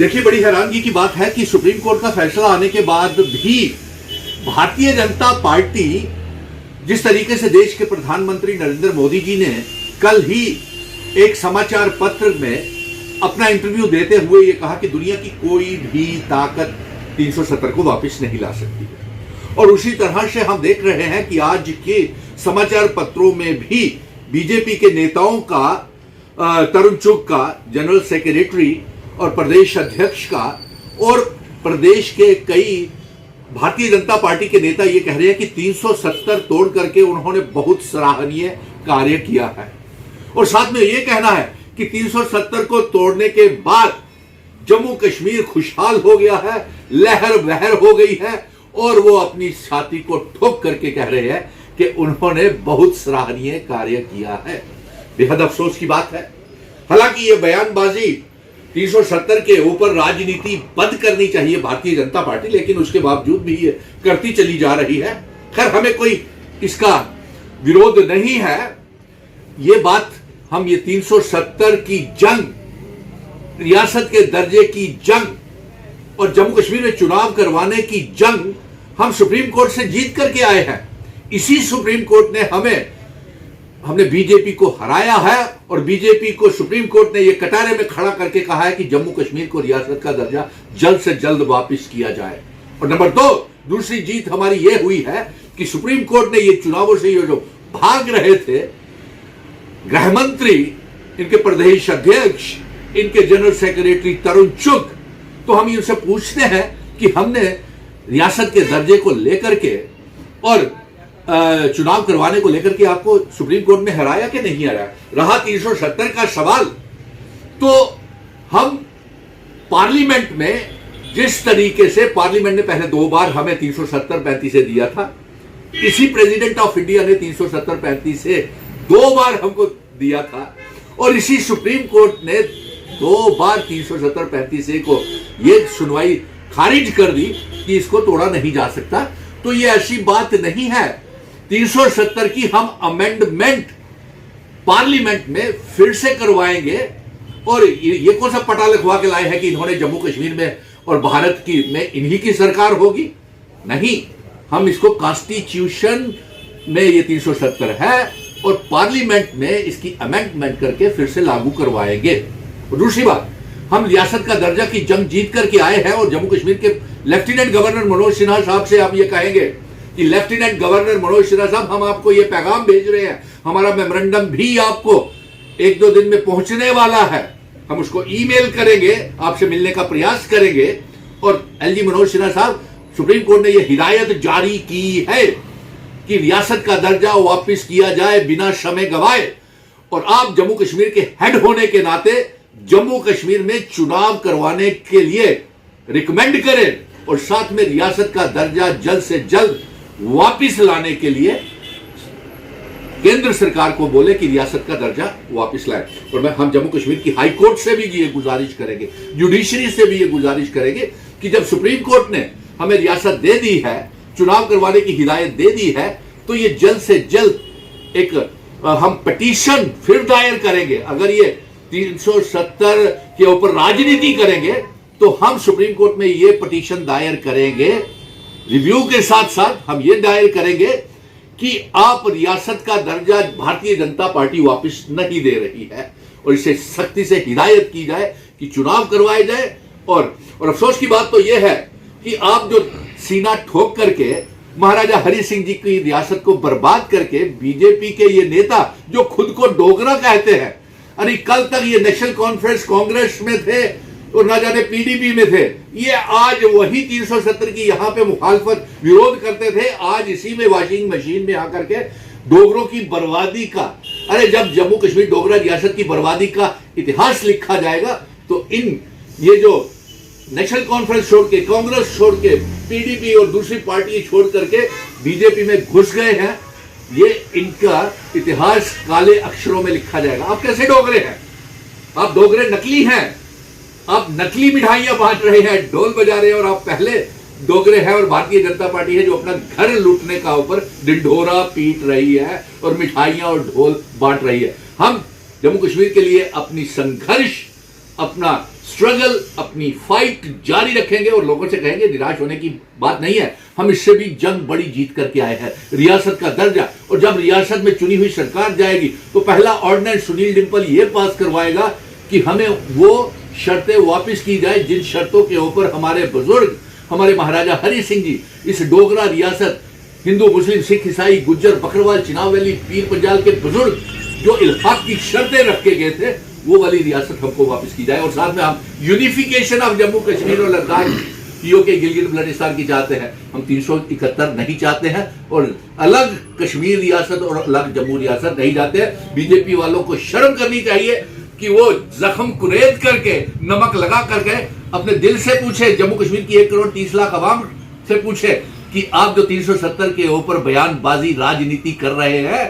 देखिए, बड़ी हैरानगी की बात है कि सुप्रीम कोर्ट का फैसला आने के बाद भी भारतीय जनता पार्टी जिस तरीके से देश के प्रधानमंत्री नरेंद्र मोदी जी ने कल ही एक समाचार पत्र में अपना इंटरव्यू देते हुए ये कहा कि दुनिया की कोई भी ताकत 370 को वापस नहीं ला सकती है। और उसी तरह से हम देख रहे हैं कि आज के समाचार पत्रों में भी बीजेपी के नेताओं का, तरुण चुग का, जनरल सेक्रेटरी और प्रदेश अध्यक्ष का, और प्रदेश के कई भारतीय जनता पार्टी के नेता ये कह रहे हैं कि 370 तोड़ करके उन्होंने बहुत सराहनीय कार्य किया है। और साथ में ये कहना है कि 370 को तोड़ने के बाद जम्मू कश्मीर खुशहाल हो गया है, लहर बहर हो गई है, और वो अपनी छाती को ठोक करके कह रहे हैं कि उन्होंने बहुत सराहनीय कार्य किया है। बेहद अफसोस की बात है। हालांकि ये बयानबाजी 370 के ऊपर राजनीति बंद करनी चाहिए भारतीय जनता पार्टी, लेकिन उसके बावजूद भी ये करती चली जा रही है। खैर, हमें कोई इसका विरोध नहीं है। ये बात हम ये 370 की जंग, रियासत के दर्जे की जंग और जम्मू कश्मीर में चुनाव करवाने की जंग हम सुप्रीम कोर्ट से जीत करके आए हैं। इसी सुप्रीम कोर्ट ने हमने बीजेपी को हराया है, और बीजेपी को सुप्रीम कोर्ट ने यह कटारे में खड़ा करके कहा है कि जम्मू कश्मीर को रियासत का दर्जा जल्द से जल्द वापस किया जाए। और नंबर 2, दूसरी जीत हमारी यह हुई है कि सुप्रीम कोर्ट ने ये चुनावों से ये जो भाग रहे थे गृह मंत्री, इनके प्रदेश अध्यक्ष, इनके जनरल सेक्रेटरी तरुण चुग, तो हम इनसे पूछते हैं कि हमने रियासत के दर्जे को लेकर के और चुनाव करवाने को लेकर के आपको सुप्रीम कोर्ट में हराया कि नहीं हराया। रहा 370 का सवाल, तो हम पार्लियामेंट में जिस तरीके से पार्लियामेंट ने पहले 2 बार हमें 370-35 से दिया था, इसी प्रेसिडेंट ऑफ इंडिया ने 370-35 से 2 बार हमको दिया था, और इसी सुप्रीम कोर्ट ने 2 बार 370-35 से को यह सुनवाई खारिज कर दी कि इसको तोड़ा नहीं जा सकता। तो ये ऐसी बात नहीं है। 370 की हम अमेंडमेंट पार्लियामेंट में फिर से करवाएंगे, और ये कौन सा पटा लिखवा के लाए हैं कि इन्होंने जम्मू कश्मीर में और भारत की में इन्हीं की सरकार होगी। नहीं, हम इसको कॉन्स्टिट्यूशन में ये 370 है और पार्लियामेंट में इसकी अमेंडमेंट करके फिर से लागू करवाएंगे। और दूसरी बात, हम रियासत का दर्जा की जंग जीत करके आए हैं, और जम्मू कश्मीर के लेफ्टिनेंट गवर्नर मनोज सिन्हा साहब से आप ये कहेंगे कि लेफ्टिनेंट गवर्नर मनोज सिन्हा साहब, हम आपको ये पैगाम भेज रहे हैं, हमारा मेमोरेंडम भी आपको 1-2 दिन में पहुंचने वाला है, हम उसको ईमेल करेंगे, आपसे मिलने का प्रयास करेंगे। और एलजी मनोज सिन्हा साहब, सुप्रीम कोर्ट ने यह हिदायत जारी की है कि रियासत का दर्जा वापिस किया जाए बिना समय गवाए, और आप जम्मू कश्मीर के हेड होने के नाते जम्मू कश्मीर में चुनाव करवाने के लिए रिकमेंड करें, और साथ में रियासत का दर्जा जल्द से जल्द वापिस लाने के लिए केंद्र सरकार को बोले कि रियासत का दर्जा वापिस लाए। और हम जम्मू कश्मीर की हाई कोर्ट से भी ये गुजारिश करेंगे, जुडिशरी से भी ये गुजारिश करेंगे कि जब सुप्रीम कोर्ट ने हमें रियासत दे दी है, चुनाव करवाने की हिदायत दे दी है, तो ये जल्द से जल्द एक हम पिटीशन फिर दायर करेंगे। अगर ये 370 के ऊपर राजनीति करेंगे तो हम सुप्रीम कोर्ट में ये पिटीशन दायर करेंगे, रिव्यू के साथ साथ हम ये दायर करेंगे कि आप रियासत का दर्जा भारतीय जनता पार्टी वापस नहीं दे रही है, और इसे सख्ती से हिदायत की जाए कि चुनाव करवाए जाए। और अफसोस की बात तो यह है कि आप जो सीना ठोक करके महाराजा हरि सिंह जी की रियासत को बर्बाद करके बीजेपी के ये नेता जो खुद को डोगरा कहते हैं, अरे कल तक ये नेशनल कॉन्फ्रेंस कांग्रेस में थे और ना जाने पीडीपी में थे, ये आज वही 370 की यहां पे मुखालफत विरोध करते थे, आज इसी में वॉशिंग मशीन में आकर के डोगरों की बर्बादी का, अरे जब जम्मू कश्मीर डोगरा रियासत की बर्बादी का इतिहास लिखा जाएगा तो ये जो नेशनल कॉन्फ्रेंस छोड़ के, कांग्रेस छोड़ के, पीडीपी और दूसरी पार्टी छोड़ करके बीजेपी में घुस गए हैं, ये इनका इतिहास काले अक्षरों में लिखा जाएगा। आप कैसे डोगरे हैं? आप डोगरे नकली हैं, आप नकली मिठाइयां बांट रहे हैं, ढोल बजा रहे हैं, और आप पहले डोगरे हैं और भारतीय जनता पार्टी है जो अपना घर लूटने का ऊपर ढिंढोरा पीट रही है और मिठाइयां और ढोल बांट रही है। हम जम्मू कश्मीर के लिए अपनी संघर्ष, अपना स्ट्रगल, अपनी फाइट जारी रखेंगे और लोगों से कहेंगे निराश होने की बात नहीं है, हम इससे भी जंग बड़ी जीत करके आए हैं, रियासत का दर्जा। और जब रियासत में चुनी हुई सरकार जाएगी तो पहला ऑर्डिनेंस सुनील डिंपल ये पास करवाएगा कि हमें वो शर्तें वापस की जाए जिन शर्तों के ऊपर हमारे बुजुर्ग, हमारे महाराजा हरि सिंह जी इस डोगरा रियासत, हिंदू मुस्लिम सिख ईसाई गुज्जर बकरवाल चिनाब वैली पीर पंजाल के बुजुर्ग जो इल्हाक की शर्तें रख के गए थे, वो वाली रियासत हमको वापस की जाए। और साथ में हम यूनिफिकेशन ऑफ जम्मू कश्मीर और लद्दाख, पीओके गिलगित बल्टिस्तान की चाहते हैं, हम 371 नहीं चाहते हैं, और अलग कश्मीर रियासत और अलग जम्मू रियासत नहीं चाहते हैं। बीजेपी वालों को शर्म करनी चाहिए कि वो जख्म कुरेद करके, नमक लगा करके अपने दिल से पूछे, जम्मू कश्मीर की 1 करोड़ 30 लाख आवाम से पूछे कि आप जो 370 के ऊपर बयानबाजी राजनीति कर रहे हैं,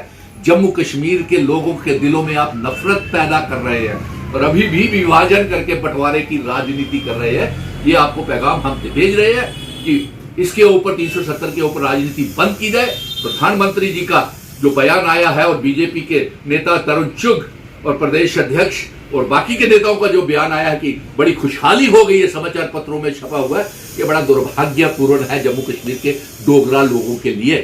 जम्मू कश्मीर के लोगों के दिलों में आप नफरत पैदा कर रहे हैं और अभी भी विभाजन करके बंटवारे की राजनीति कर रहे हैं। ये आपको पैगाम हम भेज रहे हैं कि इसके ऊपर 370 के ऊपर राजनीति बंद की जाए। प्रधानमंत्री जी का जो बयान आया है और बीजेपी के नेता तरुण चुग और प्रदेश अध्यक्ष और बाकी के नेताओं का जो बयान आया है कि बड़ी खुशहाली हो गई है, समाचार पत्रों में छपा हुआ है, ये बड़ा दुर्भाग्यपूर्ण है जम्मू कश्मीर के डोगरा लोगों के लिए।